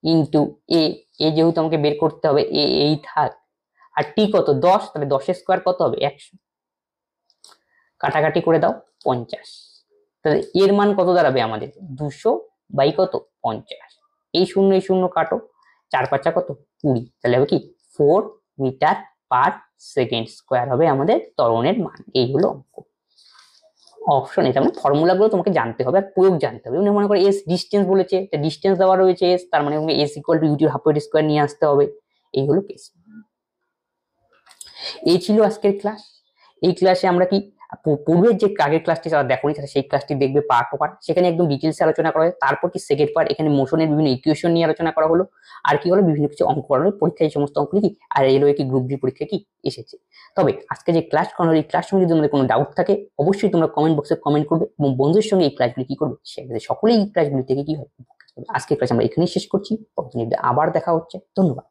ইন্টু এ, এ যেহেতু আমাকে বের করতে হবে, এই থাক। আর টি কত 10, তাহলে 10 এর স্কোয়ার কত হবে 100, কাটাকাটি করে দাও 50। তাহলে এর মান কত দাঁড়াবে আমাদের 200 বাই কত 50, এই শূন্য কাটো, 4 5 কত 20, তাহলে হবে কি 4 মিটার পার সেকেন্ড স্কোয়ার হবে আমাদের ত্বরণের মান। এই হলো অঙ্ক। অপশন এটা, মানে ফর্মুলা গুলো তোমাকে জানতে হবে আর প্রয়োগ জানতে হবে। মনে করো এস ডিস্টেন্স বলেছে, ডিস্টেন্স দেওয়া রয়েছে এস, তার মানে এস ইকুয়াল টু ইউটির হাফ স্কোয়ার নিয়ে আসতে হবে। এই হলো কেস। এই ছিল আজকের ক্লাস। এই ক্লাসে আমরা কি পূর্বের যে আগের ক্লাসটি যারা দেখোনি তারা সেই ক্লাসটি দেখবে পার্ট টু পার্ট, সেখানে একদম ডিটেলসে আলোচনা করা হয়। তারপর কি সেকেন্ড পার্ট, এখানে মোশনের বিভিন্ন ইকুয়েশন নিয়ে আলোচনা করা হলো। আর কি হলো, বিভিন্ন কিছু অঙ্ক করানো পরীক্ষায়, এই সমস্ত অঙ্ক কি আর রেলওয়ে কি গ্রুপ ডি পরীক্ষা কি এসেছে। তবে আজকে যে ক্লাস করানো, এই ক্লাস সঙ্গে যদি তোমাদের কোনো ডাউট থাকে অবশ্যই তোমরা কমেন্ট বক্সে কমেন্ট করবে এবং বন্ধুদের সঙ্গে এই ক্লাসগুলি কি করবে শেয়ার করবে। সকলেই এই ক্লাসগুলি থেকে কি হয়। আজকের ক্লাস আমরা এখানেই শেষ করছি, আবার দেখা হচ্ছে, ধন্যবাদ।